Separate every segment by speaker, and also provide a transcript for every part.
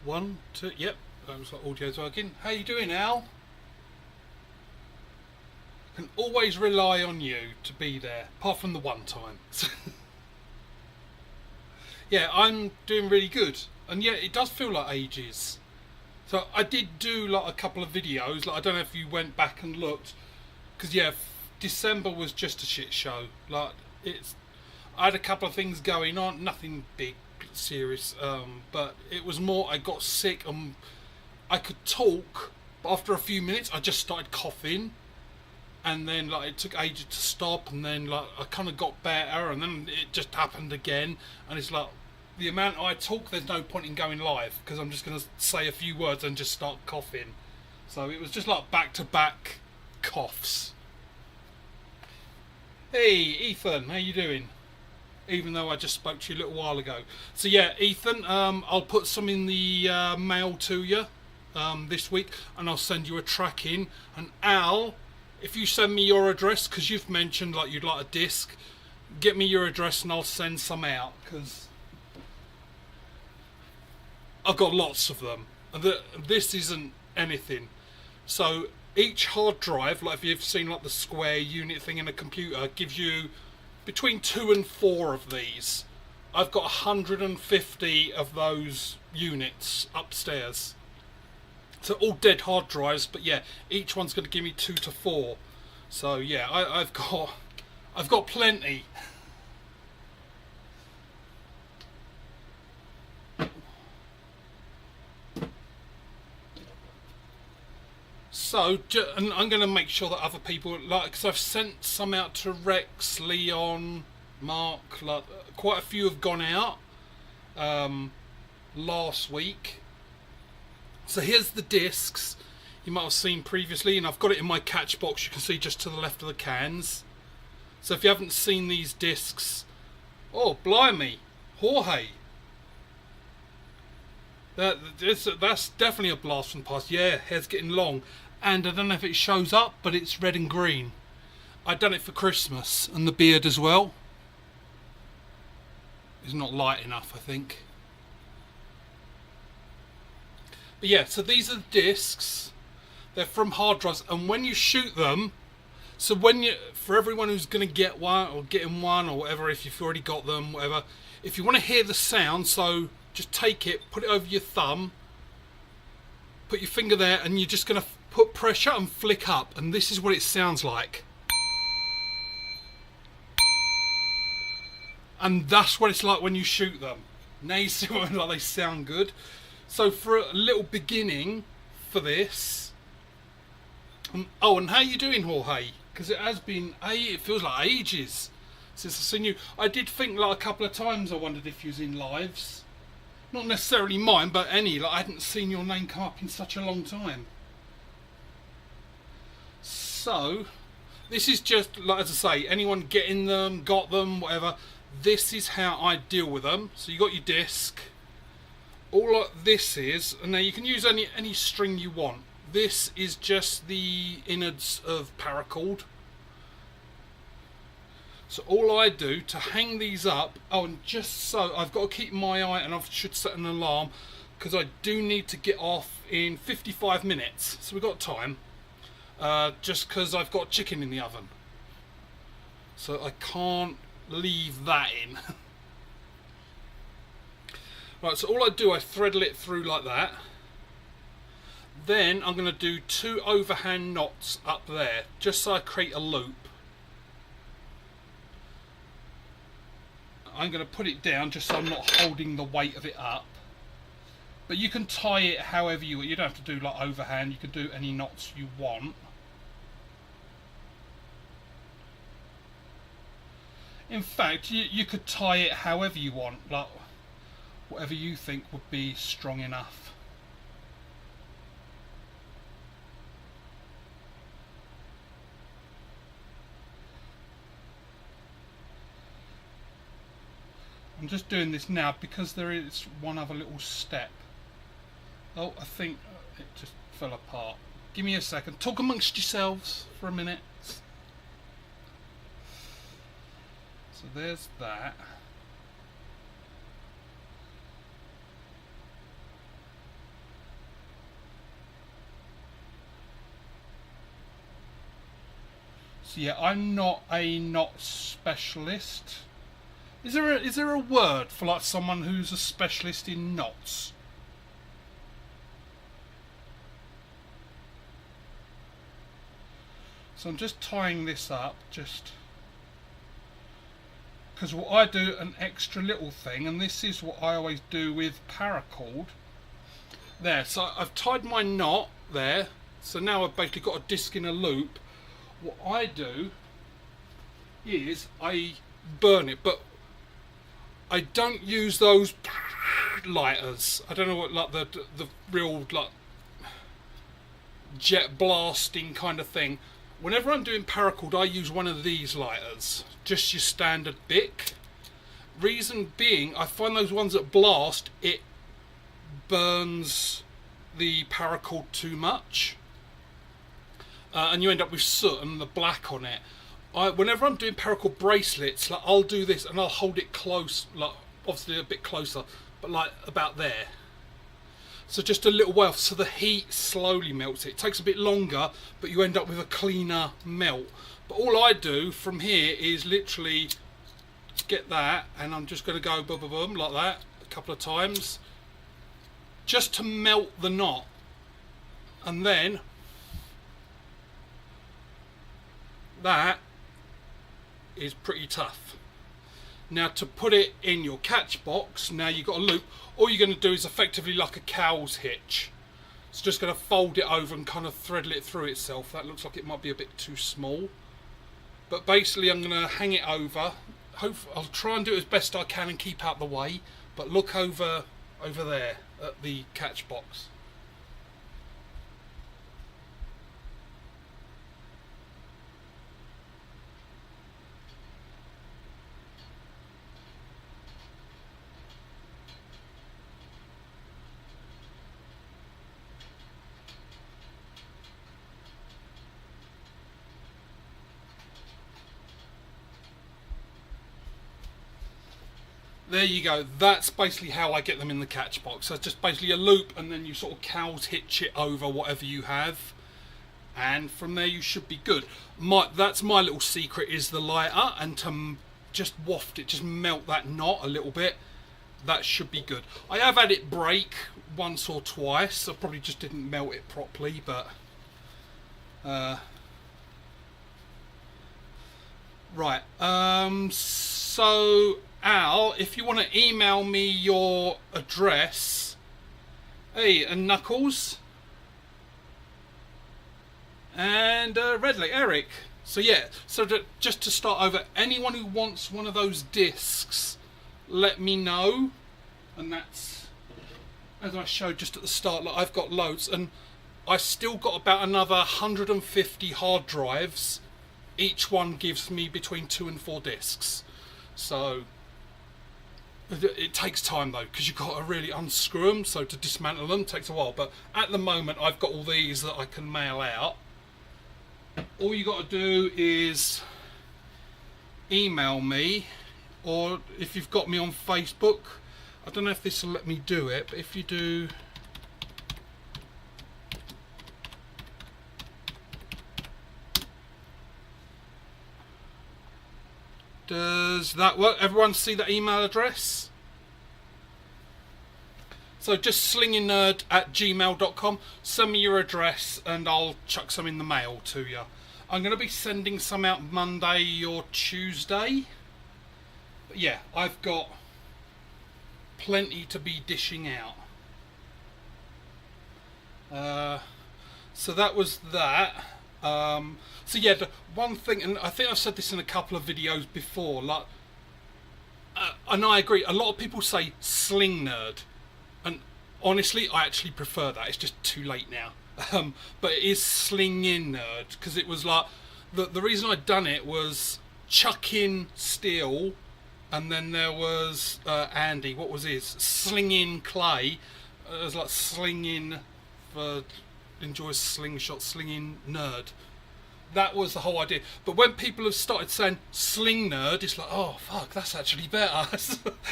Speaker 1: One, two, yep. Looks like audio's working. How you doing, Al? Can always rely on you to be there, apart from the one time. Yeah, I'm doing really good, and yeah, it does feel like ages. So I did do like a couple of videos. Like I don't know if you went back and looked, because yeah, December was just a shit show. Like it's, I had a couple of things going on, nothing big, serious, but it was more. I got sick and I could talk, but after a few minutes, I just started coughing, and then like it took ages to stop, and then like I kind of got better, and then it just happened again, and it's like the amount I talk, there's no point in going live because I'm just going to say a few words and just start coughing. So it was just like back to back coughs. Hey Ethan, how you doing? Even though I just spoke to you a little while ago. So yeah, Ethan, I'll put some in the mail to you this week, and I'll send you a track in. And Al, if you send me your address, because you've mentioned like you'd like a disc, get me your address and I'll send some out, because I've got lots of them. This isn't anything. So each hard drive, like if you've seen like the square unit thing in a computer, gives you between 2 and 4 of these. I've got 150 of those units upstairs. So all dead hard drives, but yeah, each one's going to give me 2 to 4. So yeah, I've got plenty. So, and I'm going to make sure that other people, like, because I've sent some out to Rex, Leon, Mark, like, quite a few have gone out last week. So here's the discs you might have seen previously, and I've got it in my catch box, you can see just to the left of the cans. So if you haven't seen these discs, oh, blimey, Jorge. That's definitely a blast from the past. Yeah, hair's getting long. And I don't know if it shows up, but it's red and green. I'd done it for Christmas, and the beard as well. It's not light enough, I think. But yeah, so these are the discs. They're from hard drives, and when you shoot them, so when you, for everyone who's going to get one or getting one or whatever, if you've already got them, whatever, if you want to hear the sound, so just take it, put it over your thumb, put your finger there, and you're just going to put pressure and flick up, and this is what it sounds like. And that's what it's like when you shoot them. Now you see what like they sound good. So for a little beginning for this, oh, and how you doing, Jorge? Because it has been, it feels like ages since I've seen you. I did think like a couple of times I wondered if you was in lives. Not necessarily mine, but any, like I hadn't seen your name come up in such a long time. So, this is just, like as I say, anyone getting them, got them, whatever, this is how I deal with them. So you got your disc. All this is, and now you can use any string you want. This is just the innards of paracord. So all I do to hang these up, oh, and just so, I've got to keep my eye, and I should set an alarm, because I do need to get off in 55 minutes, so we've got time, just because I've got chicken in the oven. So I can't leave that in. Right, so all I do, I threadle it through like that. Then I'm going to do 2 overhand knots up there, just so I create a loop. I'm going to put it down just so I'm not holding the weight of it up. But you can tie it however you want. You don't have to do like overhand. You can do any knots you want. In fact, you could tie it however you want. Like whatever you think would be strong enough. I'm just doing this now because there is one other little step. Oh, I think it just fell apart. Give me a second. Talk amongst yourselves for a minute. So there's that. So yeah, I'm not a knot specialist. Is there a word for like someone who's a specialist in knots? So I'm just tying this up, just because what I do, an extra little thing, and this is what I always do with paracord. There, so I've tied my knot there, so now I've basically got a disc in a loop. What I do is I burn it, but I don't use those lighters. I don't know what, like the real like jet blasting kind of thing. Whenever I'm doing paracord, I use one of these lighters, just your standard Bic. Reason being, I find those ones that blast, it burns the paracord too much, and you end up with soot and the black on it. Whenever I'm doing paracord bracelets, like I'll do this and I'll hold it close, like obviously a bit closer, but like about there. So just a little way off, so the heat slowly melts it. It takes a bit longer, but you end up with a cleaner melt. But all I do from here is literally get that, and I'm just going to go boom, boom, boom, like that a couple of times, just to melt the knot. And then that is pretty tough. Now to put it in your catch box, now you've got a loop, all you're going to do is effectively like a cow's hitch. It's just going to fold it over and kind of thread it through itself. That looks like it might be a bit too small. But basically I'm going to hang it over. I'll try and do it as best I can and keep out the way. But look over there at the catch box. There you go, that's basically how I get them in the catch box. So it's just basically a loop, and then you sort of cow's hitch it over whatever you have, and from there you should be good. That's my little secret, is the lighter, and to just waft it, just melt that knot a little bit. That should be good. I have had it break once or twice. I probably just didn't melt it properly, but right. So Al, if you want to email me your address, hey, and Knuckles, and Redley, Eric. So yeah, so just to start over, anyone who wants one of those discs, let me know. And that's, as I showed just at the start, like I've got loads, and I still got about another 150 hard drives. Each one gives me between 2 and 4 discs. So it takes time though, because you've got to really unscrew them, so to dismantle them takes a while. But at the moment I've got all these that I can mail out. All you got to do is email me, or if you've got me on Facebook, I don't know if this will let me do it, but if you do, does that work? Everyone see that email address? So just slinginerd@gmail.com. Send me your address and I'll chuck some in the mail to you. I'm going to be sending some out Monday or Tuesday. But yeah, I've got plenty to be dishing out. So that was that. So yeah, the one thing, and I think I've said this in a couple of videos before, like, and I agree, a lot of people say Slinginerd, and honestly I actually prefer that. It's just too late now. But it is Slinginerd, because it was like, the reason I'd done it was Chucking Steel, and then there was Andy, what was his? Slinging Clay. It was like slinging for enjoys slingshot, slinging nerd. That was the whole idea. But when people have started saying Slinginerd, it's like, oh fuck, that's actually better.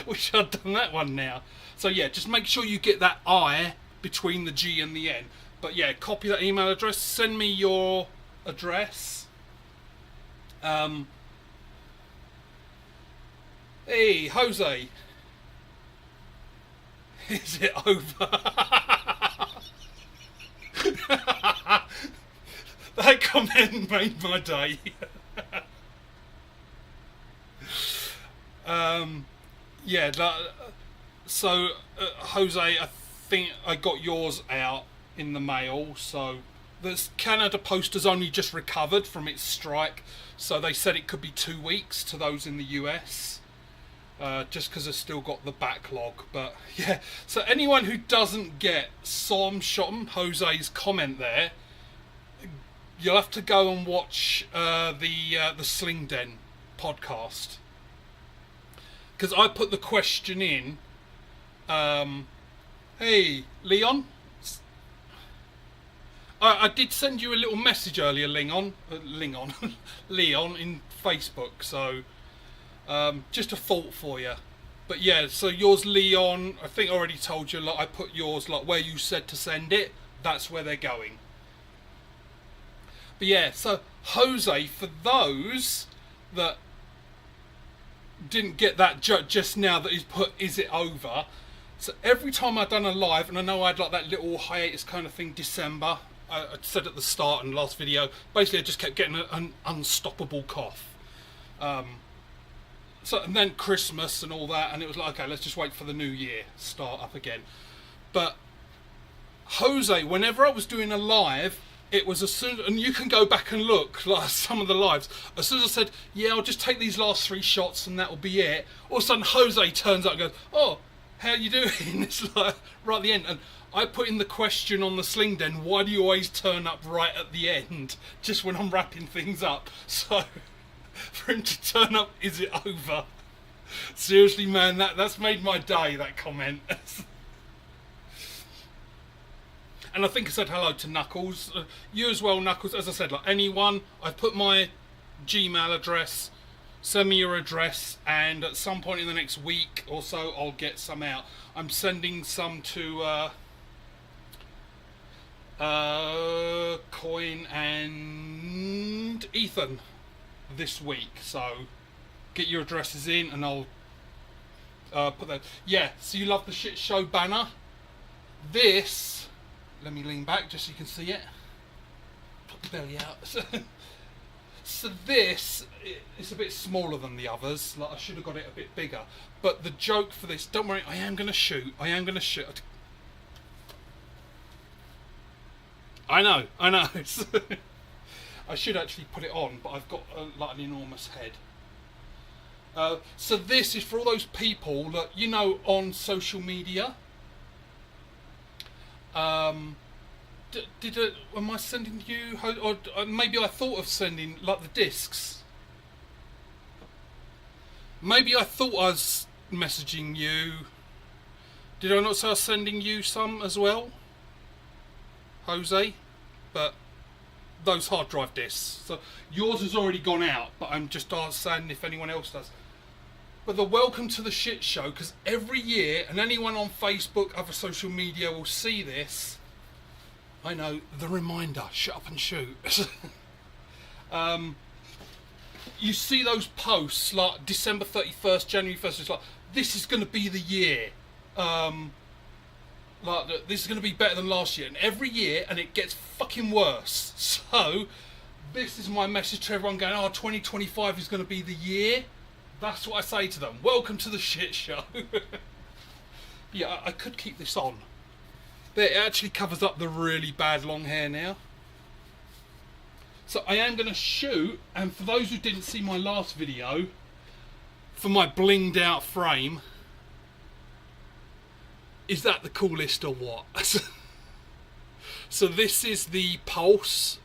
Speaker 1: Wish I'd done that one now. So yeah, just make sure you get that I between the G and the N. But yeah, copy that email address, send me your address, Um, hey, Jose, is it over? That comment made my day. Yeah, so Jose, I think I got yours out in the mail. So the Canada Post has only just recovered from its strike, so they said it could be 2 weeks to those in the US, just because they've still got the backlog. But yeah, so anyone who doesn't get Som Shotton, Jose's comment there, you'll have to go and watch the Sling Den podcast, because I put the question in. Hey, Leon. I did send you a little message earlier, Leon, in Facebook. So just a thought for you. But yeah, so yours, Leon. I think I already told you. Like, I put yours like where you said to send it. That's where they're going. But yeah, so Jose, for those that didn't get that joke just now that he's put, is it over? So every time I've done a live, and I know I had like that little hiatus kind of thing, December, I said at the start in the last video, basically I just kept getting an unstoppable cough. So, and then Christmas and all that, and it was like, okay, let's just wait for the new year, start up again. But Jose, whenever I was doing a live, it was as soon, and you can go back and look like some of the lives, as soon as I said, yeah, I'll just take these last 3 shots and that'll be it, all of a sudden Jose turns up and goes, oh, how you doing? It's like right at the end. And I put in the question on the Sling Den, why do you always turn up right at the end, just when I'm wrapping things up? So for him to turn up, is it over? Seriously, man, that's made my day, that comment. And I think I said hello to Knuckles. You as well, Knuckles. As I said, like anyone, I've put my Gmail address. Send me your address, and at some point in the next week or so, I'll get some out. I'm sending some to Coin and Ethan this week. So get your addresses in, and I'll put that. Yeah. So you love the shit show banner. This. Let me lean back just so you can see it. Put the belly out. So this, it's a bit smaller than the others. Like I should have got it a bit bigger. But the joke for this, don't worry, I am going to shoot. I know. I should actually put it on, but I've got like an enormous head. So this is for all those people that, you know, on social media. Am I sending you, or maybe I thought of sending like the discs. Maybe I thought I was messaging you. Did I not say I was sending you some as well, Jose? But those hard drive discs. So yours has already gone out, but I'm just saying if anyone else does. But the welcome to the shit show, because every year, and anyone on Facebook, other social media will see this. I know, the reminder, shut up and shoot. You see those posts like December 31st, January 1st, it's like, this is going to be the year. Like, this is going to be better than last year. And every year, and it gets fucking worse. So, this is my message to everyone going, oh, 2025 is going to be the year. That's what I say to them. Welcome to the shit show. Yeah, I could keep this on. But it actually covers up the really bad long hair now. So I am going to shoot, and for those who didn't see my last video, for my blinged out frame, is that the coolest or what? So this is the Pulse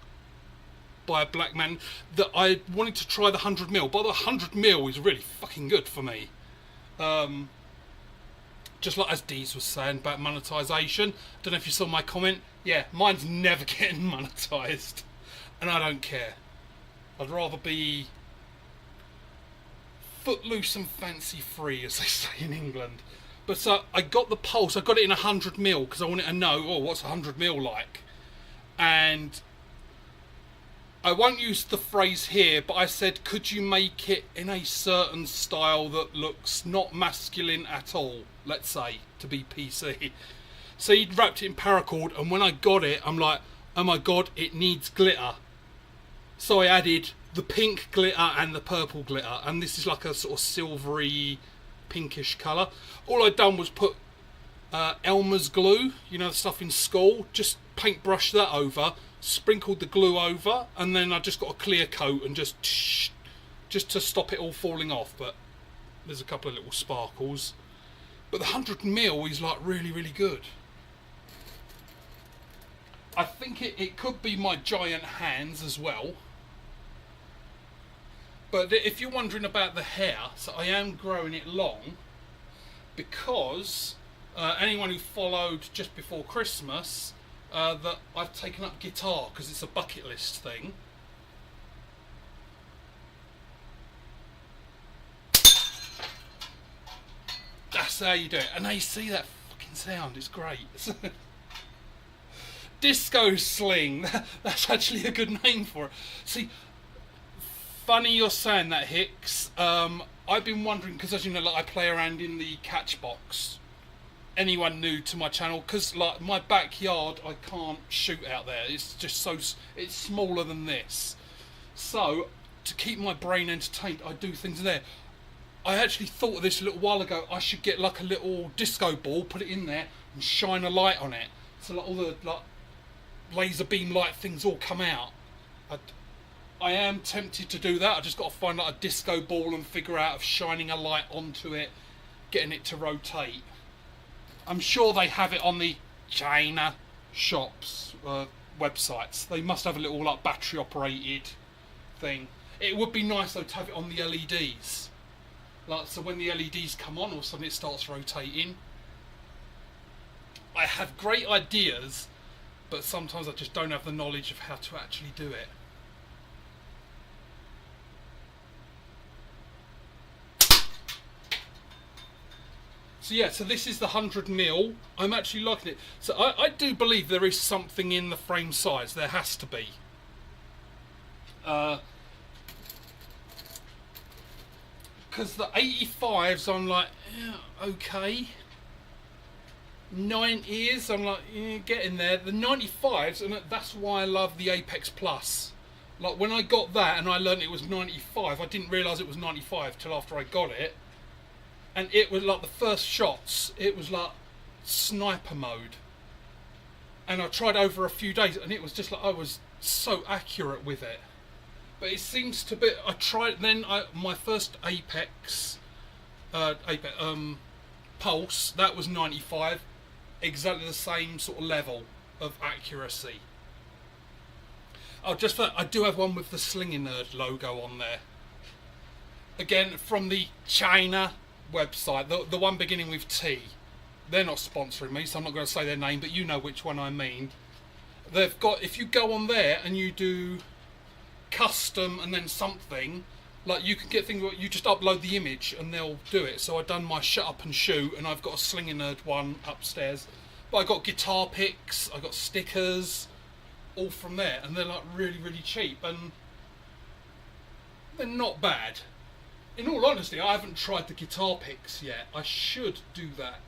Speaker 1: by a black man that I wanted to try the 100mm, but the 100mm is really fucking good for me. Just like as Deez was saying about monetization, don't know if you saw my comment. Yeah, mine's never getting monetized, and I don't care. I'd rather be footloose and fancy free, as they say in England. But so I got the Pulse. I got it in 100mm because I wanted to know, oh, what's 100mm like? And I won't use the phrase here, but I said, could you make it in a certain style that looks not masculine at all, let's say, to be PC. So he'd wrapped it in paracord, and when I got it, I'm like, oh my god, it needs glitter. So I added the pink glitter and the purple glitter, and this is like a sort of silvery, pinkish colour. All I'd done was put Elmer's glue, you know, the stuff in school, just paintbrush that over, sprinkled the glue over, and then I just got a clear coat and just to stop it all falling off. But there's a couple of little sparkles. But the 100mm is like really, really good. I think it could be my giant hands as well. But if you're wondering about the hair, so I am growing it long because anyone who followed just before Christmas, that I've taken up guitar because it's a bucket list thing. That's how you do it. And now you see that fucking sound, it's great. Disco sling, that's actually a good name for it. See, funny you're saying that, Hicks. I've been wondering, because as you know, like, I play around in the Catchbox. Anyone new to my channel, because like my backyard, I can't shoot out there. It's just so, it's smaller than this. So to keep my brain entertained, I do things in there. I actually thought of this a little while ago. I should get like a little disco ball, put it in there, and shine a light on it, so like all the like laser beam light things all come out. I am tempted to do that. I just got to find like a disco ball and figure out of shining a light onto it, getting it to rotate. I'm sure they have it on the China shops websites. They must have a little like battery operated thing. It would be nice though to have it on the LEDs. Like, so when the LEDs come on, all of a sudden it starts rotating. I have great ideas, but sometimes I just don't have the knowledge of how to actually do it. So yeah, so this is the 100mm. I'm actually liking it. So I do believe there is something in the frame size. There has to be. Because the 85s, I'm like, yeah, okay. 90s, I'm like, yeah, getting there. The 95s, and that's why I love the Apex Plus. Like when I got that and I learned it was 95, I didn't realise it was 95 till after I got it. And it was like the first shots, it was like sniper mode. And I tried over a few days and it was just like, I was so accurate with it. But it seems to be, I tried, then my first Apex Pulse, that was 95. Exactly the same sort of level of accuracy. Oh, just for, I do have one with the Slinginerd logo on there. Again, from the China website, the one beginning with T. They're not sponsoring me, so I'm not going to say their name, but you know which one I mean. They've got, if you go on there and you do custom and then something, like you can get things where you just upload the image and they'll do it. So I've done my shut up and shoot, and I've got a Slinginerd one upstairs. But I got guitar picks, I got stickers, all from there, and they're like really, really cheap, and they're not bad. In all honesty, I haven't tried the guitar picks yet. I should do that.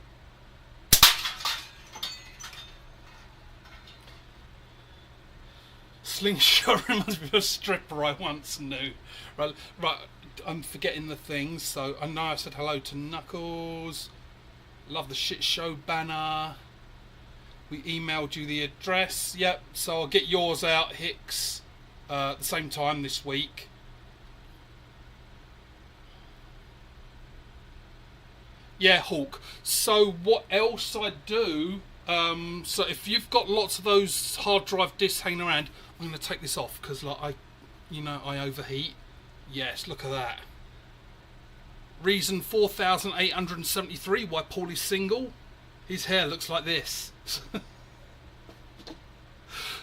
Speaker 1: Slingshot reminds me of a stripper I once knew. Right, I'm forgetting the things, so I know I said hello to Knuckles. Love the shit show banner. We emailed you the address. Yep, so I'll get yours out, Hicks, at the same time this week. Yeah, Hawk. So what else I do, so if you've got lots of those hard drive discs hanging around, I'm going to take this off because like I overheat. Yes, look at that. Reason 4873 why Paul is single. His hair looks like this.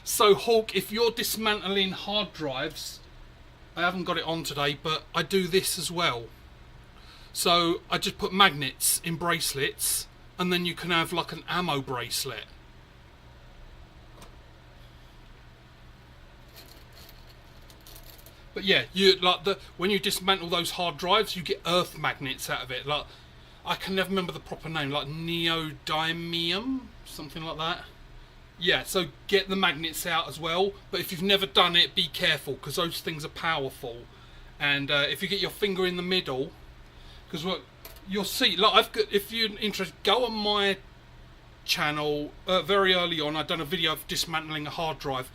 Speaker 1: So Hawk, if you're dismantling hard drives, I haven't got it on today, but I do this as well. So I just put magnets in bracelets, and then you can have like an ammo bracelet. But yeah, you like when you dismantle those hard drives, you get earth magnets out of it. Like I can never remember the proper name, like neodymium, something like that. Yeah, so get the magnets out as well. But if you've never done it, be careful because those things are powerful. And if you get your finger in the middle, because what you'll see, like I've got, if you're interested, go on my channel. Very early on, I've done a video of dismantling a hard drive.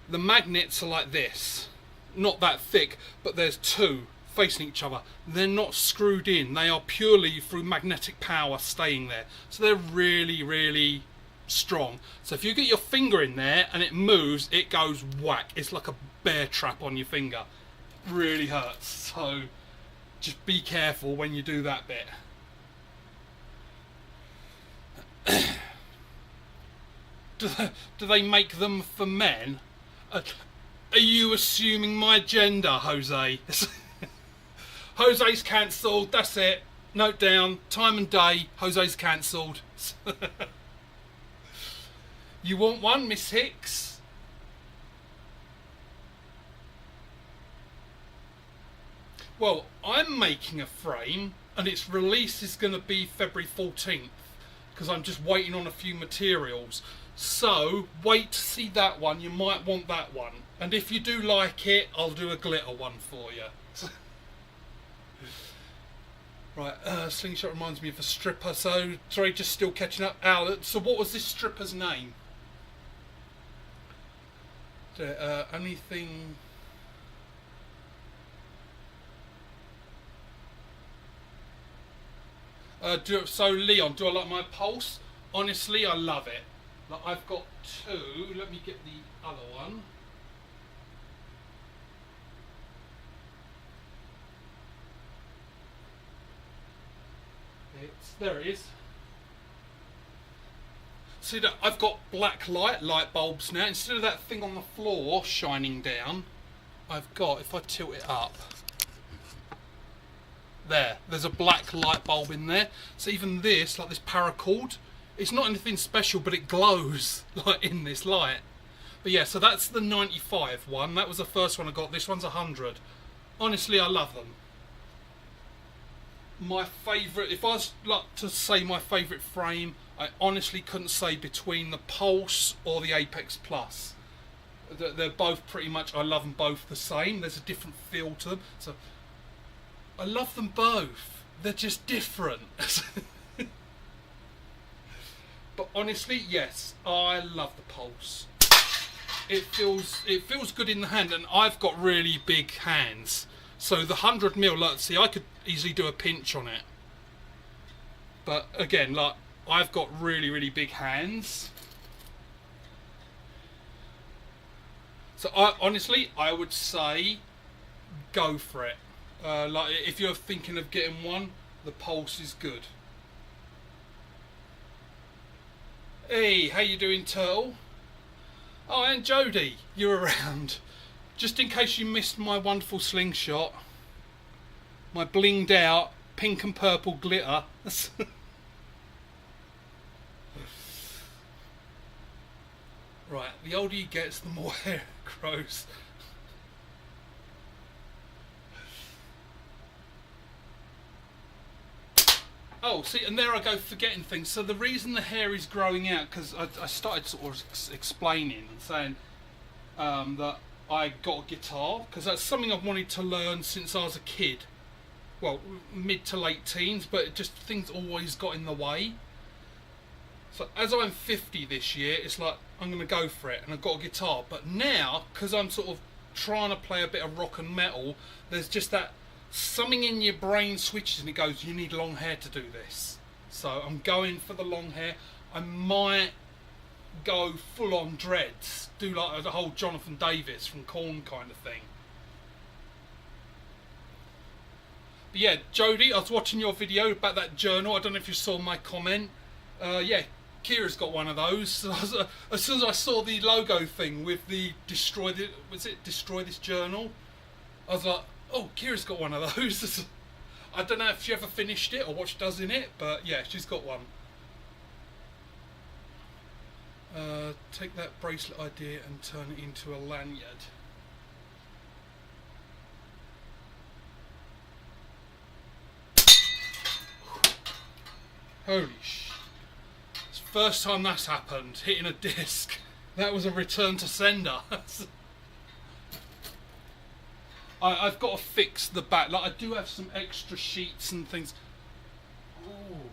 Speaker 1: The magnets are like this, not that thick, but there's two facing each other. They're not screwed in. They are purely through magnetic power staying there. So they're really, really strong. So if you get your finger in there and it moves, it goes whack. It's like a bear trap on your finger. Really hurts. So just be careful when you do that bit. Do they make them for men? Are you assuming my gender, Jose? Jose's cancelled. That's it. Note down. Time and day. Jose's cancelled. You want one, Miss Hicks? Well, I'm making a frame, and its release is going to be February 14th, because I'm just waiting on a few materials. So, wait to see that one. You might want that one. And if you do like it, I'll do a glitter one for you. Right, Slingshot reminds me of a stripper. So, sorry, just still catching up. Al, so what was this stripper's name? Anything... so Leon, do I like my pulse? Honestly, I love it. Like, I've got two. Let me get the other one. There it is. See that I've got black light bulbs now. Instead of that thing on the floor shining down, I've got, if I tilt it up, there's a black light bulb in there. So even this, like this paracord, it's not anything special, but it glows like in this light. But yeah, so that's the 95 one. That was the first one I got. This one's 100. Honestly, I love them. My favourite, if I was like to say my favourite frame, I honestly couldn't say between the Pulse or the Apex Plus. They're both pretty much, I love them both the same. There's a different feel to them. So I love them both. They're just different. But honestly, yes, I love the Pulse. It feels good in the hand, and I've got really big hands. So the 100mm, like, see, I could easily do a pinch on it. But again, like, I've got really, really big hands. So honestly, I would say go for it. Like, if you're thinking of getting one, the Pulse is good. Hey, how you doing, Turtle? Oh, and Jody, you're around. Just in case you missed my wonderful slingshot, my blinged out pink and purple glitter. Right, the older you get, the more hair grows. Oh, see, and there I go forgetting things. So the reason the hair is growing out, because I started sort of explaining and saying that I got a guitar, because that's something I've wanted to learn since I was a kid. Well, mid to late teens, but just things always got in the way. So as I'm 50 this year, it's like, I'm going to go for it, and I've got a guitar. But now, because I'm sort of trying to play a bit of rock and metal, there's just that something in your brain switches and it goes, you need long hair to do this. So I'm going for the long hair. I might go full on dreads, do like the whole Jonathan Davis from Korn kind of thing. But yeah, Jody, I was watching your video about that journal. I don't know if you saw my comment. Yeah, Kira's got one of those. So as soon as I saw the logo thing with the destroy this journal, I was like, oh, Kira's got one of those. I don't know if she ever finished it or what she does in it, but yeah, she's got one. Take that bracelet idea and turn it into a lanyard. Holy sh! It's the first time that's happened, hitting a disc. That was a return to sender. I've got to fix the back. Like, I do have some extra sheets and things. Ooh,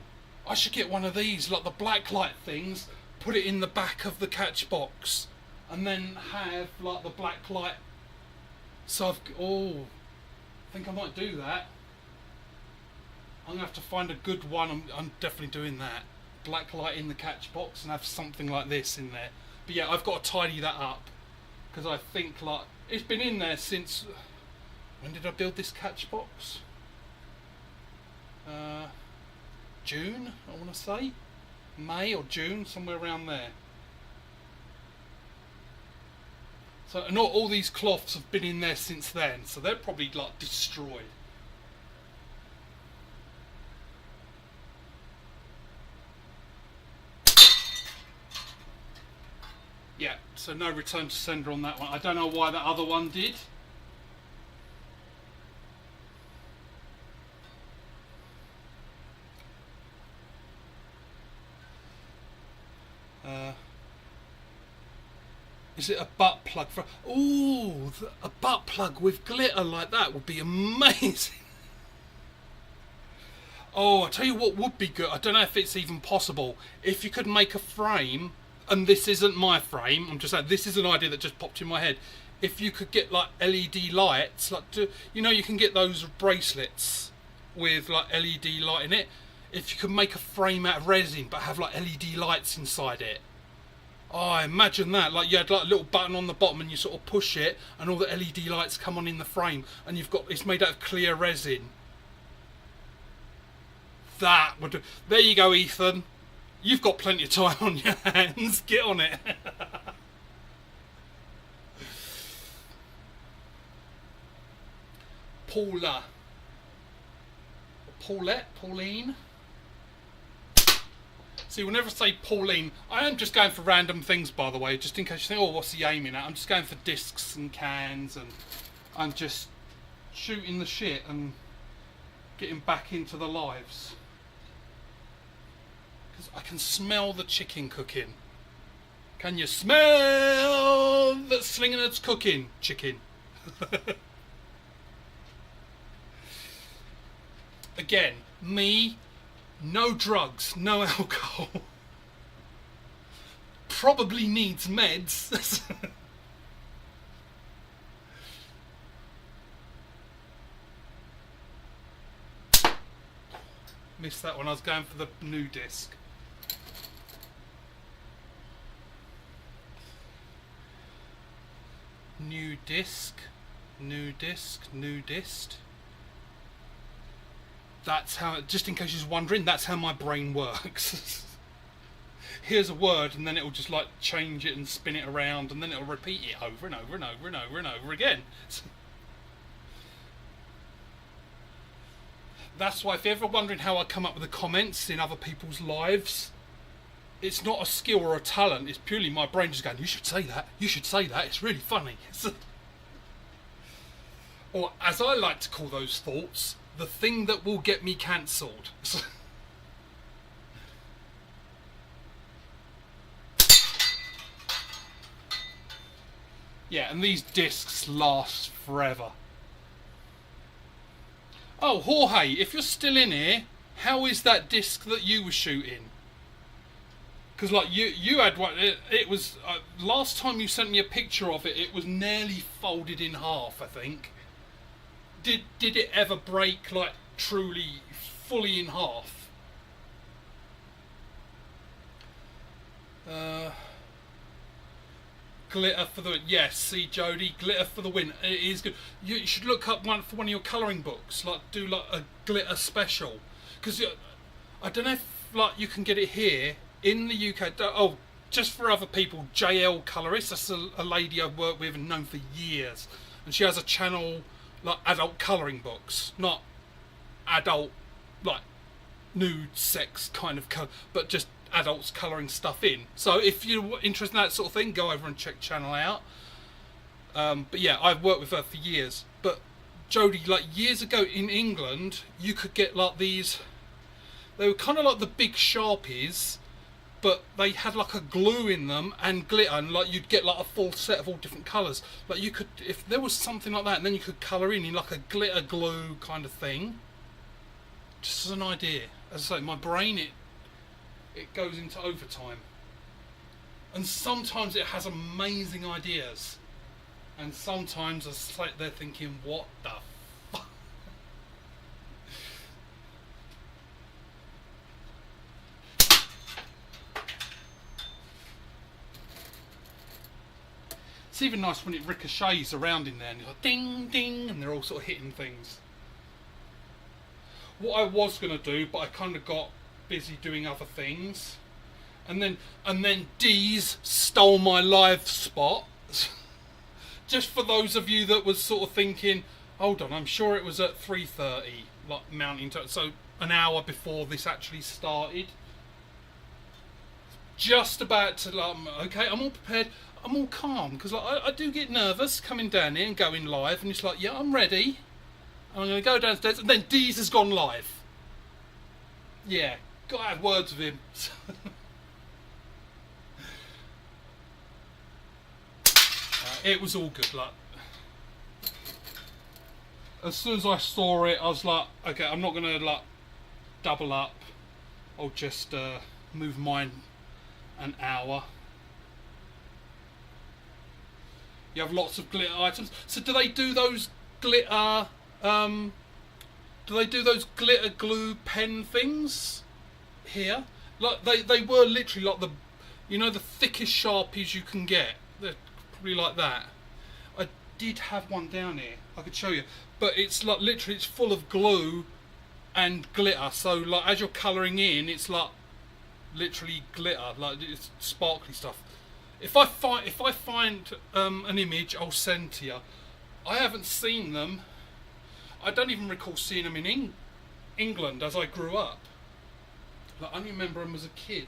Speaker 1: I should get one of these, like the black light things, put it in the back of the catch box, and then have like the black light. So I think I might do that. I'm gonna have to find a good one. I'm definitely doing that. Black light in the catch box and have something like this in there. But yeah, I've got to tidy that up because I think like it's been in there since. When did I build this catch box? June, I want to say. May or June, somewhere around there. So, and all these cloths have been in there since then, so they're probably like destroyed. Yeah, so no return to sender on that one. I don't know why that other one did. Is it a butt plug for? Ooh, a butt plug with glitter like that would be amazing. Oh, I tell you what would be good. I don't know if it's even possible. If you could make a frame, and this isn't my frame. I'm just saying this is an idea that just popped in my head. If you could get like LED lights, like you can get those bracelets with like LED light in it. If you could make a frame out of resin but have like LED lights inside it. Oh, imagine that. Like you had like a little button on the bottom and you sort of push it and all the LED lights come on in the frame and it's made out of clear resin. That would do. There you go, Ethan. You've got plenty of time on your hands. Get on it. Paula. Pauline. See, whenever I say Pauline, I am just going for random things, by the way, just in case you think, oh, what's he aiming at? I'm just going for discs and cans, and I'm just shooting the shit and getting back into the lives. Because I can smell the chicken cooking. Can you smell that Slinginerd's cooking chicken? Again, me. No drugs, no alcohol. Probably needs meds. Missed that one, I was going for the new disc. New disc, new disc, new disc. That's how, just in case you're wondering, that's how my brain works. Here's a word and then it'll just like change it and spin it around and then it'll repeat it over and over and over and over and over again. That's why if you're ever wondering how I come up with the comments in other people's lives, it's not a skill or a talent, it's purely my brain just going, you should say that, it's really funny. Or as I like to call those thoughts, the thing that will get me cancelled. Yeah, and these discs last forever. Oh, Jorge, if you're still in here, how is that disc that you were shooting? Because like you had one. It was last time you sent me a picture of it. It was nearly folded in half, I think. Did it ever break like truly fully in half? Glitter for the win. Yes, see Jody, glitter for the win. It is good. You should look up one for one of your colouring books. Like do like a glitter special. Because I don't know if like you can get it here in the UK. Oh, just for other people, JL Colorist. That's a lady I've worked with and known for years, and she has a channel. Like adult colouring books, not adult like nude sex kind of colour, but just adults colouring stuff in. So if you're interested in that sort of thing, go over and check channel out. But yeah, I've worked with her for years. But Jodie, like years ago in England, you could get like these they were kind of like the big Sharpies, but they had like a glue in them and glitter, and like you'd get like a full set of all different colours. Like you could, if there was something like that, and then you could colour in like a glitter glue kind of thing. Just as an idea. As I say, my brain, it goes into overtime. And sometimes it has amazing ideas. And sometimes I sit there thinking, what the fuck? It's even nice when it ricochets around in there and you're like ding ding and they're all sort of hitting things. What I was going to do, but I kind of got busy doing other things, and then Dee's stole my live spot. Just for those of you that was sort of thinking, hold on, I'm sure it was at 3:30, like mounting to, so an hour before this actually started. Just about to, like, okay, I'm all prepared, I'm all calm, because like, I do get nervous coming down here and going live, and it's like, yeah, I'm ready. I'm going to go downstairs, and then Dee's has gone live. Yeah, got to have words with him. It was all good. Like, as soon as I saw it, I was like, okay, I'm not going to like double up. I'll just move mine an hour. You have lots of glitter items. So do they do those glitter? Do they do those glitter glue pen things here? Like they were literally like the, you know, the thickest Sharpies you can get. They're probably like that. I did have one down here. I could show you, but it's like literally it's full of glue and glitter. So like as you're colouring in, it's like literally glitter, like it's sparkly stuff. If I find an image, I'll send to you. I haven't seen them. I don't even recall seeing them in England as I grew up. Like, I only remember them as a kid.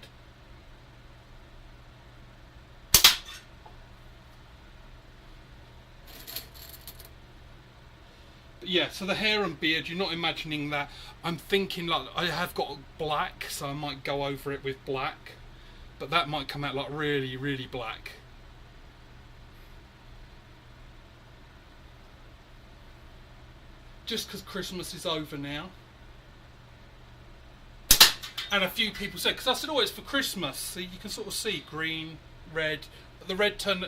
Speaker 1: But yeah, so the hair and beard, you're not imagining that. I'm thinking like I have got black, so I might go over it with black. But that might come out like really, really black. Just because Christmas is over now. And a few people said, because I said, oh, it's for Christmas. So you can sort of see green, red. The red turned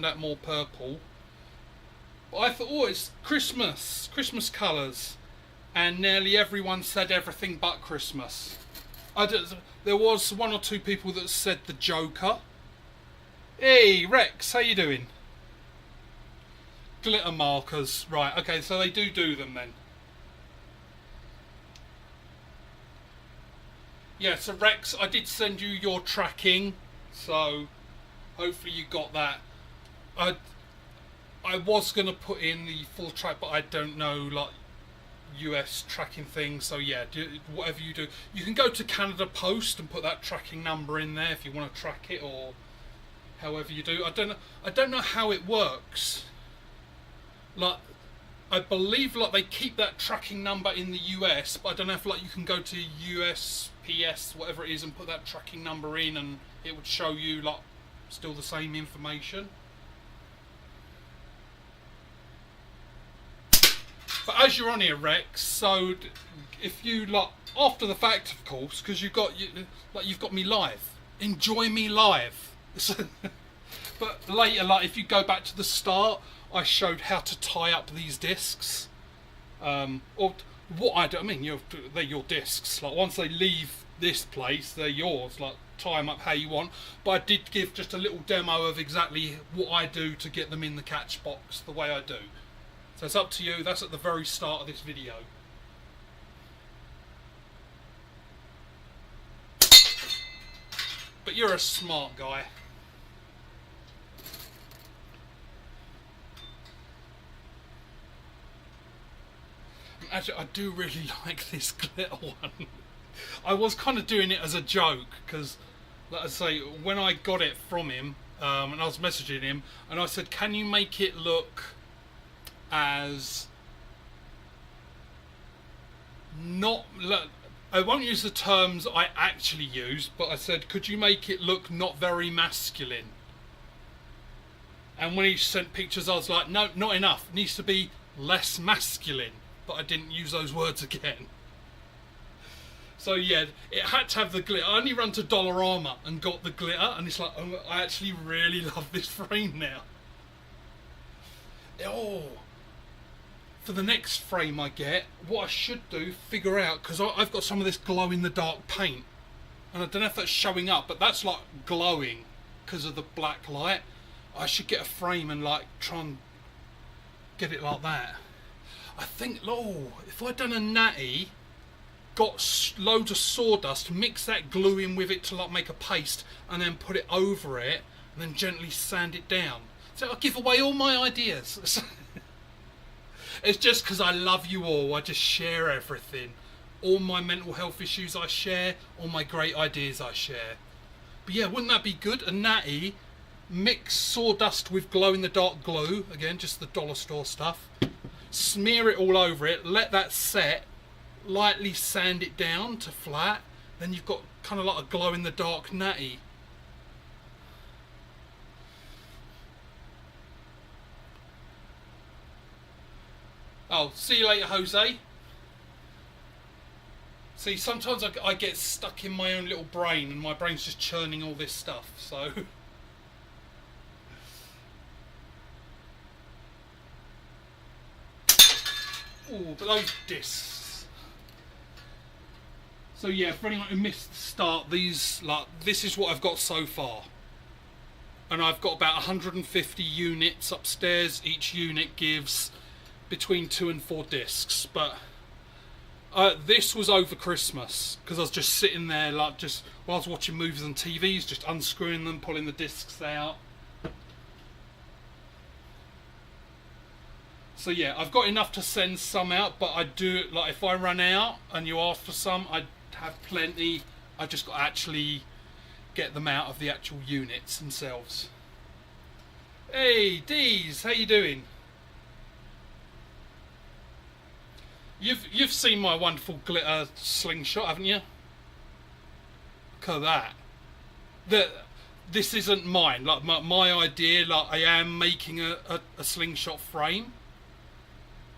Speaker 1: out more purple. But I thought, oh, it's Christmas colours. And nearly everyone said everything but Christmas. There was one or two people that said the Joker. Hey, Rex, how you doing? Glitter markers, right, okay, so they do them then. Yeah, so Rex, I did send you your tracking, so hopefully you got that. I was going to put in the full track, but I don't know, like, US tracking thing, so yeah, whatever you do. You can go to Canada Post and put that tracking number in there if you want to track it, or however you do. I don't know how it works. Like, I believe like they keep that tracking number in the US, but I don't know if like you can go to USPS, whatever it is, and put that tracking number in and it would show you like still the same information. But as you're on here, Rex, so if you like after the fact, of course, because you've got me live. Enjoy me live. But later, like if you go back to the start, I showed how to tie up these discs. Or what I do. I mean, they're your discs. Like once they leave this place, they're yours. Like tie them up how you want. But I did give just a little demo of exactly what I do to get them in the catch box the way I do. So it's up to you. That's at the very start of this video. But you're a smart guy. Actually, I do really like this glitter one. I was kind of doing it as a joke because, like I say, when I got it from him, and I was messaging him, and I said, "Can you make it look as not I won't use the terms I actually use, but I said, could you make it look not very masculine? And when he sent pictures, I was like, no, not enough. It needs to be less masculine. But I didn't use those words again. So yeah, it had to have the glitter. I only ran to Dollarama and got the glitter, and it's like, oh, I actually really love this frame now. Oh, for the next frame I get, what I should do, figure out, because I've got some of this glow-in-the-dark paint, and I don't know if that's showing up, but that's like glowing because of the black light. I should get a frame and like try and get it like that. I think, oh, if I'd done a natty, got loads of sawdust, mix that glue in with it to like make a paste, and then put it over it, and then gently sand it down. So I'll give away all my ideas. It's just because I love you all. I just share everything. All my mental health issues I share, all my great ideas I share. But yeah, wouldn't that be good? A natty, mix sawdust with glow-in-the-dark glue, again, just the dollar store stuff. Smear it all over it, let that set, lightly sand it down to flat, then you've got kind of like a glow-in-the-dark natty. Oh, see you later, Jose. See, sometimes I get stuck in my own little brain, and my brain's just churning all this stuff, so... Ooh, but those discs. So yeah, for anyone who missed the start, this is what I've got so far. And I've got about 150 units upstairs. Each unit gives between 2 and 4 discs, but this was over Christmas because I was just sitting there like just while I was watching movies and TVs, just unscrewing them, pulling the discs out. So yeah, I've got enough to send some out, but I do, like, if I run out and you ask for some, I have plenty. I just got to actually get them out of the actual units themselves. Hey Dees, how you doing? You've seen my wonderful glitter slingshot, haven't you? Look at that. This isn't mine. Like my idea. Like, I am making a slingshot frame,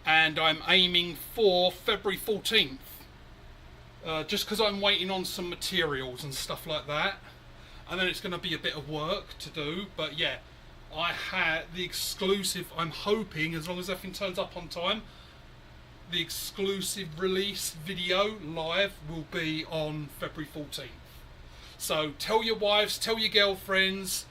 Speaker 1: and I'm aiming for February 14th. Just because I'm waiting on some materials and stuff like that, and then it's going to be a bit of work to do. But yeah, I had the exclusive. I'm hoping, as long as everything turns up on time, the exclusive release video live will be on February 14th. So tell your wives, tell your girlfriends,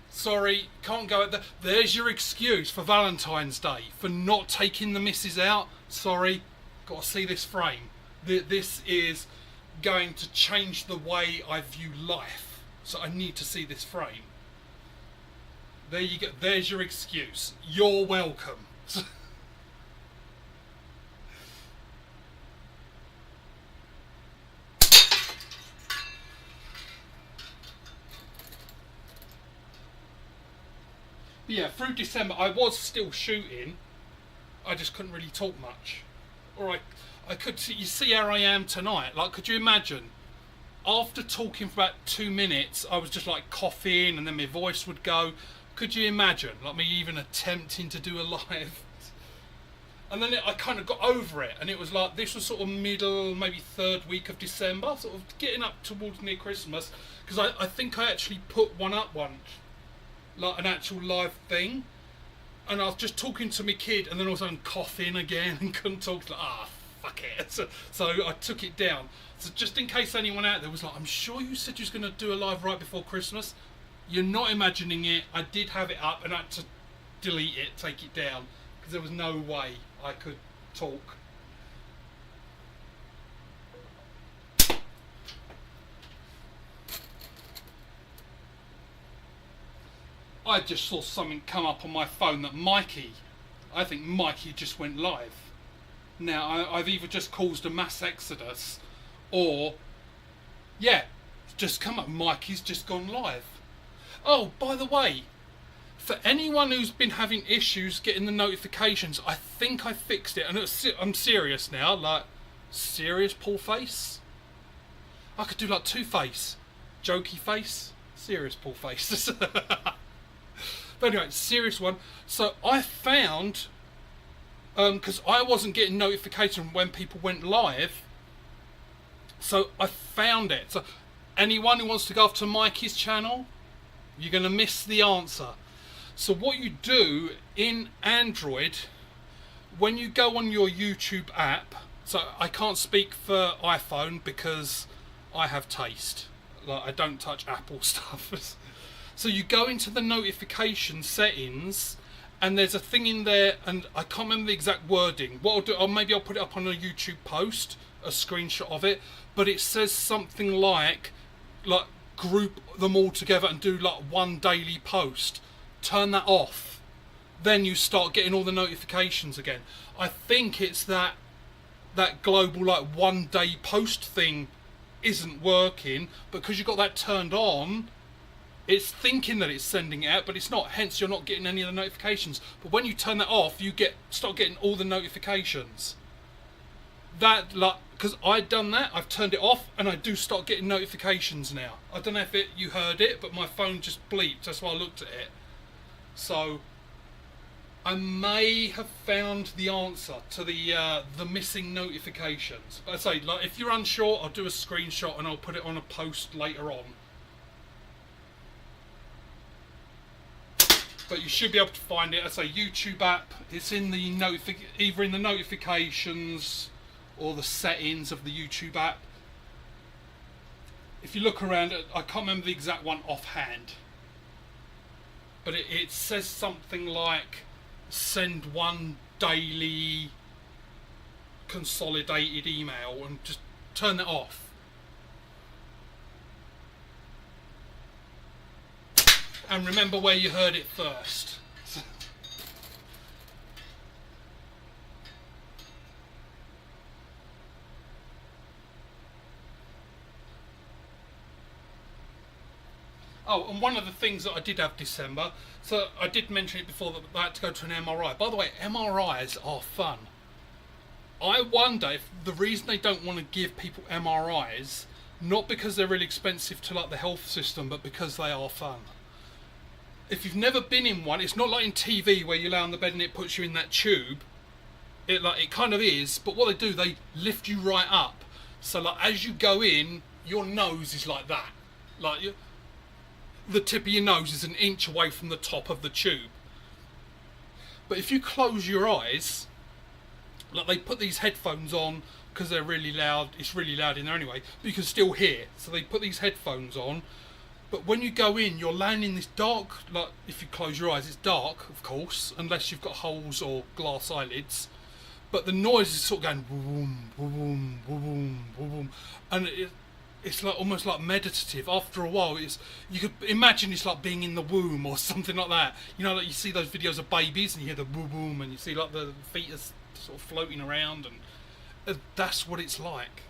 Speaker 1: sorry, can't go at that. There's your excuse for Valentine's Day, for not taking the missus out. Sorry, got to see this frame. This is going to change the way I view life. So I need to see this frame. There you go, there's your excuse. You're welcome. But yeah, through December I was still shooting. I just couldn't really talk much. Or I could see, you see how I am tonight. Like, could you imagine? After talking for about 2 minutes, I was just like coughing, and then my voice would go. Could you imagine? Like, me even attempting to do a live. And then I kind of got over it, and it was like, this was sort of middle, maybe 3rd week of December, sort of getting up towards near Christmas, because I think I actually put one up once. Like an actual live thing, and I was just talking to my kid, and then all of a sudden coughing again and couldn't talk. Like, fuck it. So I took it down. So just in case anyone out there was like, I'm sure you said you was going to do a live right before Christmas. You're not imagining it. I did have it up, and I had to delete it, take it down, because there was no way I could talk. I just saw something come up on my phone that I think Mikey just went live. Now, I've either just caused a mass exodus, or, yeah, it's just come up, Mikey's just gone live. Oh, by the way, for anyone who's been having issues getting the notifications, I think I fixed it, and I'm serious now, like, serious Paul face. I could do like Two-Face, jokey face, serious Paul face. But anyway, serious one. So I found, because I wasn't getting notification when people went live, so I found it. So anyone who wants to go off to Mikey's channel, you're going to miss the answer. So what you do in Android, when you go on your YouTube app, so I can't speak for iPhone because I have taste. Like, I don't touch Apple stuff. So you go into the notification settings, and there's a thing in there, and I can't remember the exact wording. What I'll do, or maybe I'll put it up on a YouTube post, a screenshot of it, but it says something like group them all together and do like one daily post. Turn that off, then you start getting all the notifications again. I think it's that global like one day post thing isn't working, because you've got that turned on. It's thinking that it's sending it out, but it's not, hence you're not getting any of the notifications. But when you turn that off, you start getting all the notifications. That, like, because I'd done that, I've turned it off, and I do start getting notifications now. I don't know if you heard it, but my phone just bleeped, that's why I looked at it. So I may have found the answer to the missing notifications. But I say, like, if you're unsure, I'll do a screenshot and I'll put it on a post later on. But you should be able to find it. I say YouTube app. It's in the either in the notifications or the settings of the YouTube app. If you look around, I can't remember the exact one offhand, but it says something like send one daily consolidated email, and just turn that off. And remember where you heard it first. Oh, and one of the things that I did have December, so I did mention it before, that I had to go to an MRI. By the way, MRIs are fun. I wonder if the reason they don't want to give people MRIs, not because they're really expensive to like the health system, but because they are fun. If you've never been in one, it's not like in TV where you lay on the bed and it puts you in that tube. It kind of is, but what they do, they lift you right up. So like as you go in, your nose is like that. Like the tip of your nose is an inch away from the top of the tube. But if you close your eyes, like they put these headphones on because they're really loud. It's really loud in there anyway, but you can still hear. So they put these headphones on. But when you go in, you're laying in this dark, like if you close your eyes, it's dark, of course, unless you've got holes or glass eyelids. But the noise is sort of going boom, boom, boom, boom, and it's like almost like meditative. After a while, you could imagine it's like being in the womb or something like that. You know, like you see those videos of babies and you hear the boom, boom, and you see like the fetus sort of floating around, and that's what it's like.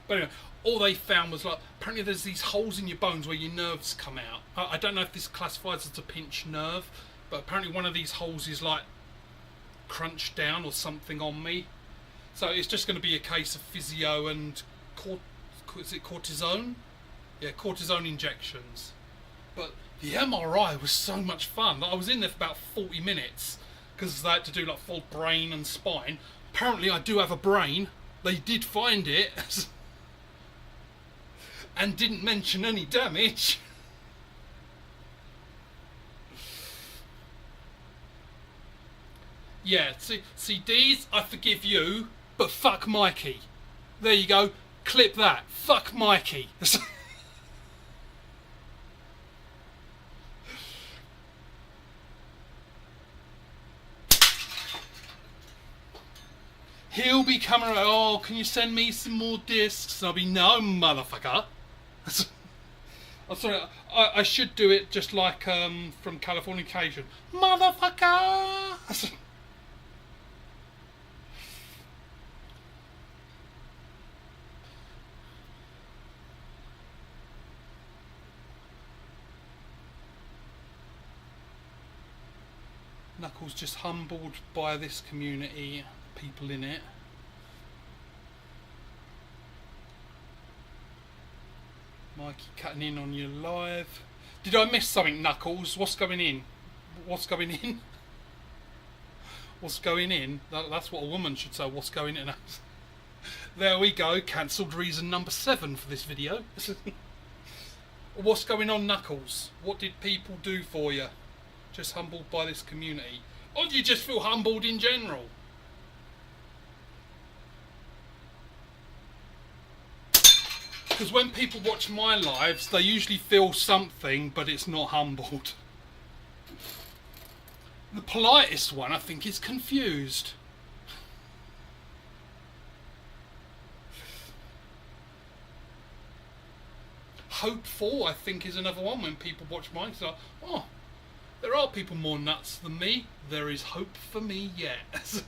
Speaker 1: But anyway, all they found was like, apparently there's these holes in your bones where your nerves come out. I don't know if this classifies as a pinched nerve, but apparently one of these holes is like crunched down or something on me. So it's just going to be a case of physio and is it cortisone? Yeah, cortisone injections. But the MRI was so much fun. I was in there for about 40 minutes because I had to do like full brain and spine. Apparently I do have a brain. They did find it. And didn't mention any damage. Yeah, see, D's, I forgive you, but fuck Mikey. There you go, clip that. Fuck Mikey. He'll be coming around, oh, can you send me some more discs? And I'll be, no, motherfucker. I'm sorry, I should do it just like from Californication. Motherfucker! Knuckles just humbled by this community, people in it. Mikey cutting in on your live. Did I miss something, Knuckles? What's going in? What's going in? What's going in? That's what a woman should say. What's going in? There we go. Cancelled reason number 7 for this video. What's going on, Knuckles? What did people do for you? Just humbled by this community? Or do you just feel humbled in general? Because when people watch my lives, they usually feel something, but it's not humbled. The politest one, I think, is confused. Hopeful, I think, is another one. When people watch mine, it's like, oh, there are people more nuts than me. There is hope for me yet.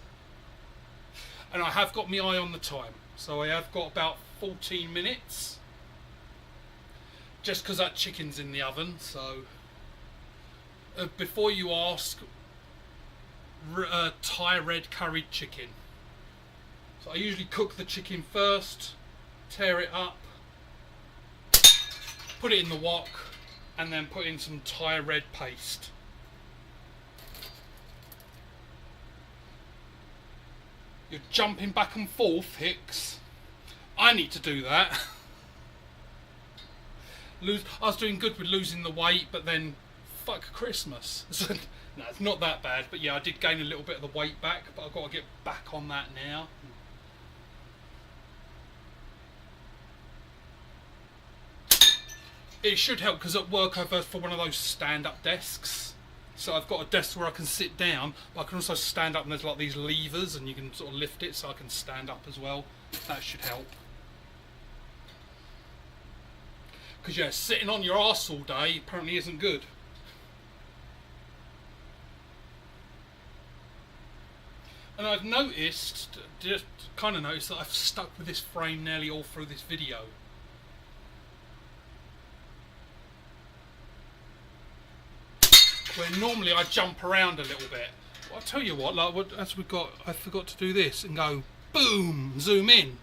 Speaker 1: And I have got my eye on the time. So I have got about 14 minutes. Just because that chicken's in the oven. So before you ask, Thai red curried chicken. So I usually cook the chicken first, tear it up, put it in the wok, and then put in some Thai red paste. You're jumping back and forth, Hicks. I need to do that. I was doing good with losing the weight, but then fuck Christmas. No, it's not that bad, but yeah, I did gain a little bit of the weight back, but I've got to get back on that now. It should help because at work I've asked for one of those stand-up desks. So I've got a desk where I can sit down, but I can also stand up, and there's like these levers and you can sort of lift it so I can stand up as well. That should help. Because yeah, sitting on your arse all day apparently isn't good. And I've noticed, just kind of noticed, that I've stuck with this frame nearly all through this video. Where normally I jump around a little bit. Well, I'll tell you what, like as we got, I forgot to do this and go boom, zoom in.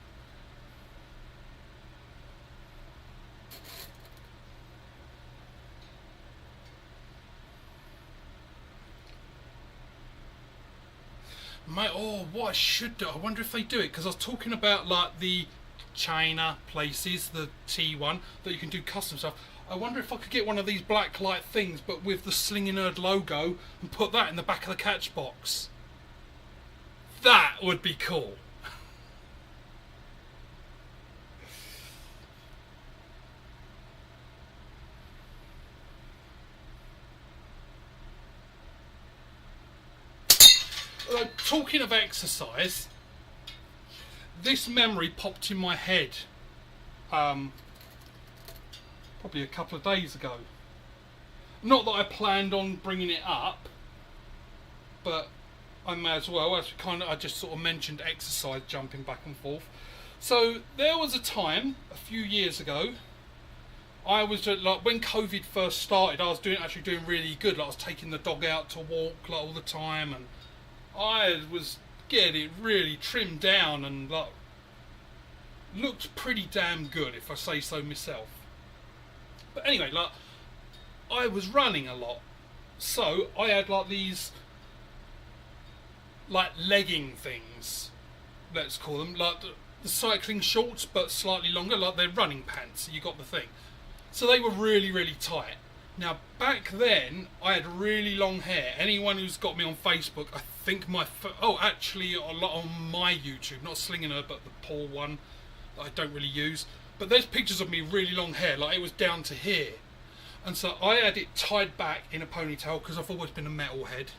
Speaker 1: Mate, oh, what I should do, I wonder if they do it, because I was talking about like the China places, the T1, that you can do custom stuff. I wonder if I could get one of these black light things, but with the Slinginerd logo, and put that in the back of the catch box. That would be cool. Talking of exercise, this memory popped in my head probably a couple of days ago. Not that I planned on bringing it up, but I may as well. I just sort of mentioned exercise, jumping back and forth. So there was a time a few years ago. I was like, when COVID first started, I was actually doing really good. Like, I was taking the dog out to walk like all the time, and I was getting it really trimmed down and like looked pretty damn good, if I say so myself. But anyway, like I was running a lot, so I had like these like legging things, let's call them, like the cycling shorts but slightly longer, like they're running pants. You got the thing. So they were really, really tight. Now, back then, I had really long hair. Anyone who's got me on Facebook, I think actually a lot on my YouTube, not Slinginerd, but the poor one that I don't really use. But there's pictures of me really long hair, like it was down to here. And so I had it tied back in a ponytail because I've always been a metalhead.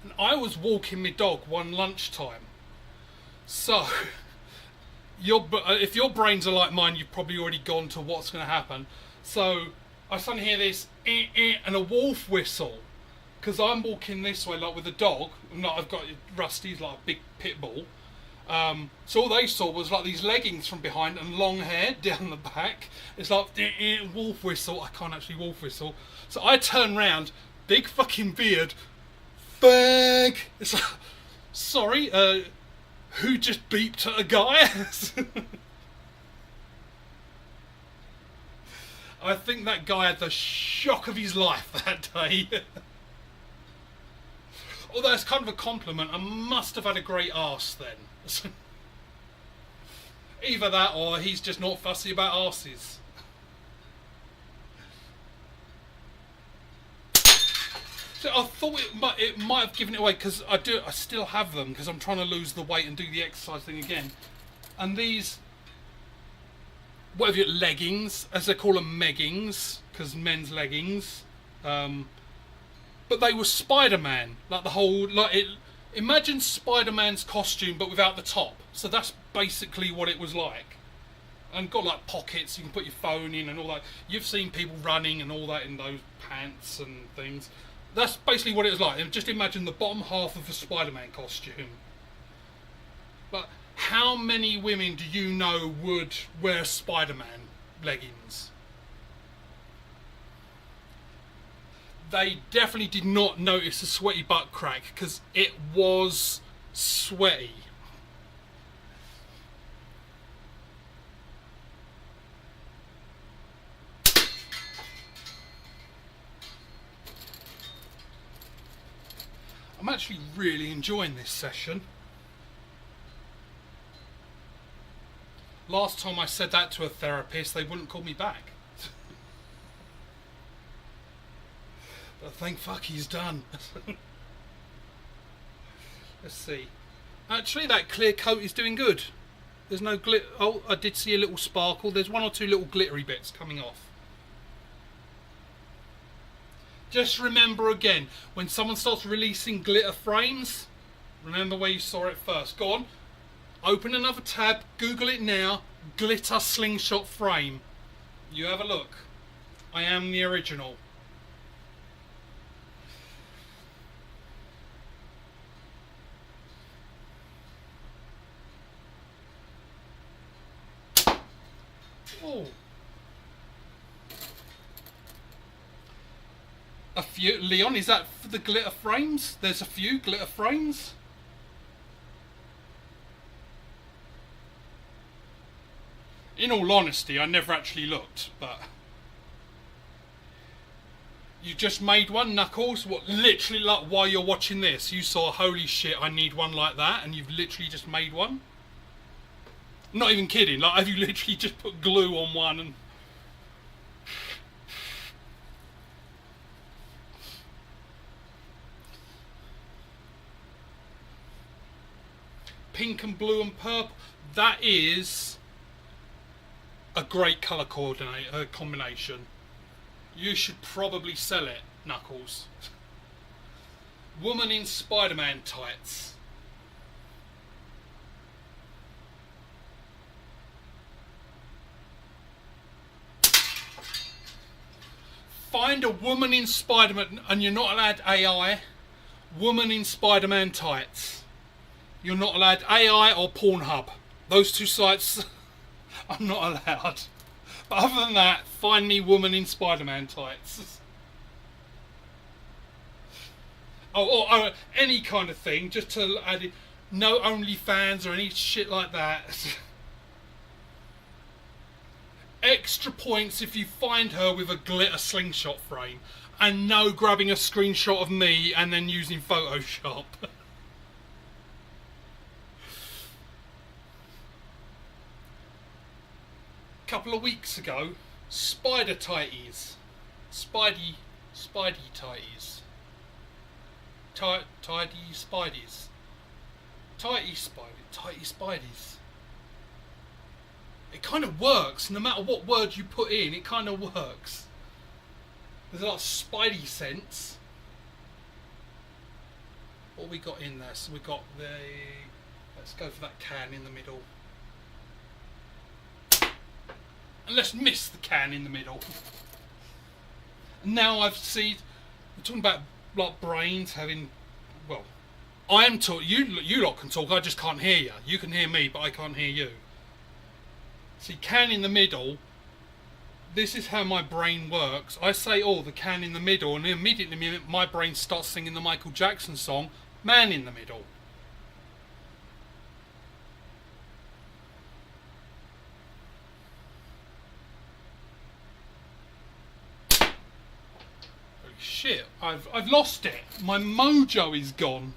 Speaker 1: And I was walking my dog one lunchtime. So, if your brains are like mine, you've probably already gone to what's going to happen. So I suddenly hear this and a wolf whistle, because I'm walking this way like with a dog. I've got Rusty's like a big pit bull. So all they saw was like these leggings from behind and long hair down the back. It's like wolf whistle. I can't actually wolf whistle. So I turn round, big fucking beard, bang. It's like, sorry, who just beeped at a guy? I think that guy had the shock of his life that day. Although it's kind of a compliment, I must have had a great arse then. Either that or he's just not fussy about arses. So I thought it might have given it away because I still have them because I'm trying to lose the weight and do the exercise thing again. And these, whatever you leggings, as they call them, meggings, because men's leggings. But they were Spider-Man, like the whole, like it. Imagine Spider-Man's costume, but without the top. So that's basically what it was like. And got like pockets, you can put your phone in and all that. You've seen people running and all that in those pants and things. That's basically what it was like. And just imagine the bottom half of a Spider-Man costume. But how many women do you know would wear Spider-Man leggings? They definitely did not notice a sweaty butt crack because it was sweaty. I'm actually really enjoying this session. Last time I said that to a therapist, they wouldn't call me back. But thank fuck he's done. Let's see. Actually, that clear coat is doing good. There's no glit. Oh, I did see a little sparkle. There's one or two little glittery bits coming off. Just remember again, when someone starts releasing glitter frames, remember where you saw it first. Go on, open another tab, Google it now, glitter slingshot frame. You have a look. I am the original. Oh. A few, Leon, is that for the glitter frames? There's a few glitter frames. In all honesty, I never actually looked, but you just made one, Knuckles. What, literally, like while you're watching this, you saw, holy shit, I need one like that, and you've literally just made one? Not even kidding, like, have you literally just put glue on one and... Pink and blue and purple, that is a great colour combination. You should probably sell it, Knuckles. Woman in Spider-Man tights. Find a woman in Spider-Man, and you're not allowed AI. Woman in Spider-Man tights. You're not allowed AI or Pornhub. Those two sites I'm not allowed. But other than that, find me woman in Spider-Man tights. Or any kind of thing, just to add it. No OnlyFans or any shit like that. Extra points if you find her with a glitter slingshot frame. And no grabbing a screenshot of me and then using Photoshop. Couple of weeks ago, spider tighties, spidey tighties, tidy spideys, tighty spideys. It kind of works, no matter what word you put in, it kind of works. There's a lot of spidey sense. What we got in there? So we got the, let's go for that can in the middle. And let's miss the can in the middle. And now I've seen, we're talking about like brains having, well, I am talking, you lot can talk, I just can't hear you. You can hear me, but I can't hear you. See, can in the middle, this is how my brain works. I say, oh, the can in the middle, and immediately my brain starts singing the Michael Jackson song, Man in the Middle. shit, I've lost it. My mojo is gone.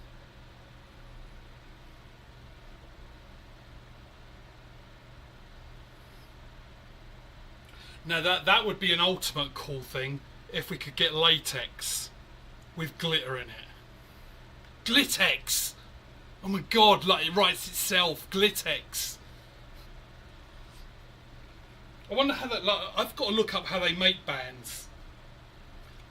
Speaker 1: Now that would be an ultimate cool thing if we could get latex with glitter in it. Glittex! Oh my god, like it writes itself. Glittex. I wonder how that, like, I've got to look up how they make bands.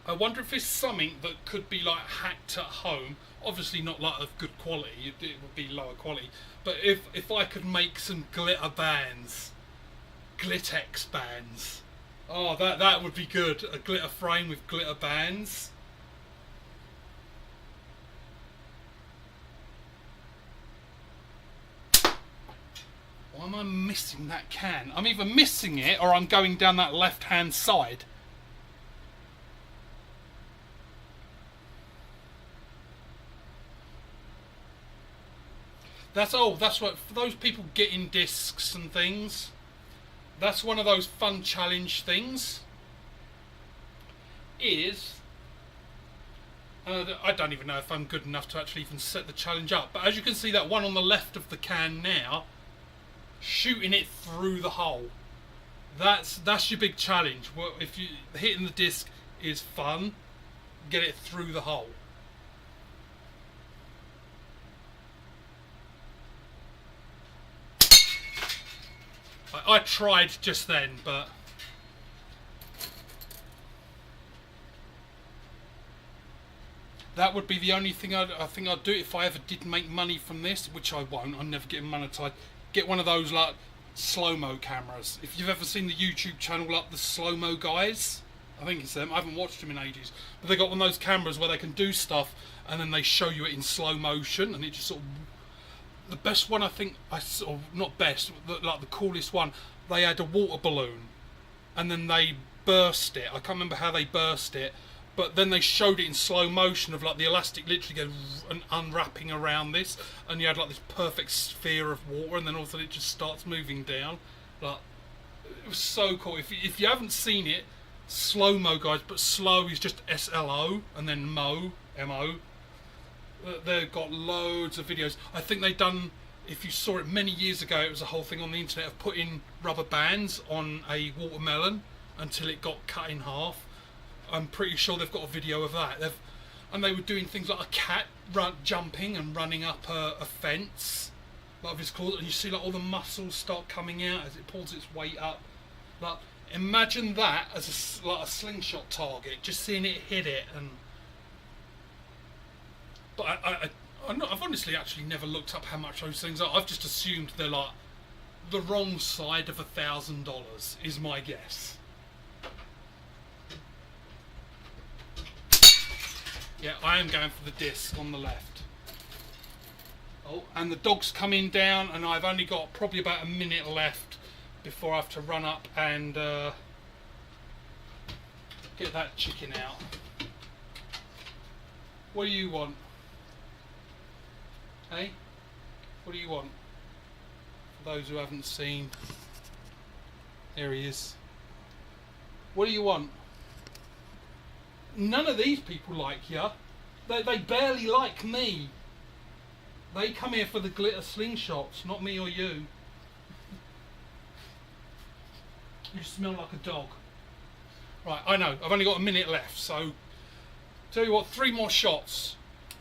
Speaker 1: I wonder if it's something that could be like hacked at home. Obviously not like of good quality, it would be lower quality. But if I could make some glitter bands, Glittex bands. Oh, that would be good. A glitter frame with glitter bands. Why am I missing that can? I'm either missing it or I'm going down that left-hand side. That's what, for those people getting discs and things, that's one of those fun challenge things. I don't even know if I'm good enough to actually even set the challenge up, but as you can see, that one on the left of the can now, shooting it through the hole. That's your big challenge. Well, if you hitting the disc is fun, get it through the hole. I tried just then, but that would be the only thing I think I'd do if I ever did make money from this, which I won't. I'm never getting monetized. Get one of those like slow-mo cameras. If you've ever seen the YouTube channel like the slow-mo guys, I think it's them. I haven't watched them in ages, but they got one of those cameras where they can do stuff and then they show you it in slow motion, and it just sort of. The best one I think, not best, like the coolest one, they had a water balloon and then they burst it. I can't remember how they burst it, but then they showed it in slow motion of like the elastic literally goes and unwrapping around this, and you had like this perfect sphere of water, and then all of a sudden it just starts moving down. Like, it was so cool. If you haven't seen it, slow-mo guys, but slow is just SLO and then mo, MO. They've got loads of videos. I think they've done, if you saw it many years ago, it was a whole thing on the internet of putting rubber bands on a watermelon until it got cut in half. I'm pretty sure they've got a video of that. And they were doing things like a cat jumping and running up a fence, like with his claws, and you see like all the muscles start coming out as it pulls its weight up. Like, imagine that as like a slingshot target, just seeing it hit it. And but I've honestly actually never looked up how much those things are. I've just assumed they're like the wrong side of $1,000 is my guess. Yeah, I am going for the disc on the left. Oh, and the dog's coming down, and I've only got probably about a minute left before I have to run up and get that chicken out. What do you want? Hey? What do you want? For those who haven't seen, there he is. What do you want? None of these people like you. They barely like me. They come here for the glitter slingshots, not me or you. You smell like a dog. Right, I know, I've only got a minute left, so tell you what, 3 more shots.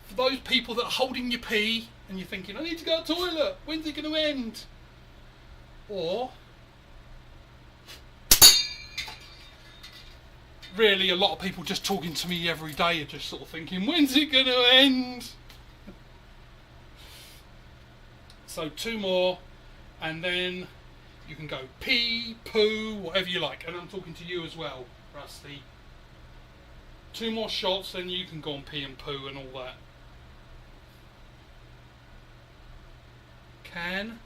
Speaker 1: For those people that are holding your pee and you're thinking, I need to go to the toilet, when's it going to end? Or really, a lot of people just talking to me every day are just sort of thinking, when's it going to end? So 2 more, and then you can go pee, poo, whatever you like. And I'm talking to you as well, Rusty. 2 more shots, then you can go and pee and poo and all that. Can.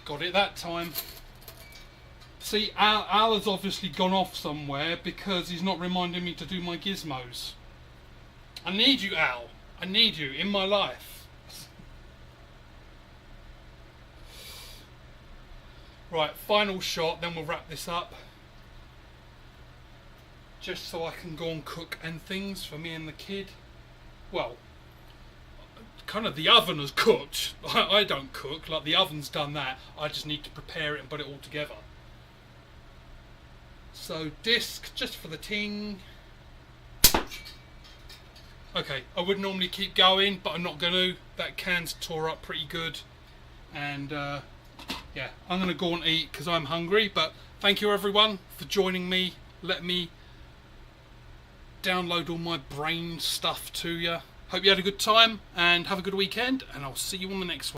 Speaker 1: Got it that time. See, Al has obviously gone off somewhere because he's not reminding me to do my gizmos. I need you, Al. I need you in my life. Right, final shot, then we'll wrap this up. just so I can go and cook and things for me and the kid. Well, kind of the oven has cooked. I don't cook, like the oven's done that. I just need to prepare it and put it all together. So disc just for the ting. Okay, I would normally keep going, but I'm not going to. That can's tore up pretty good. And yeah, I'm going to go and eat because I'm hungry. But thank you everyone for joining me. Let me download all my brain stuff to you. Hope you had a good time and have a good weekend. And I'll see you on the next one.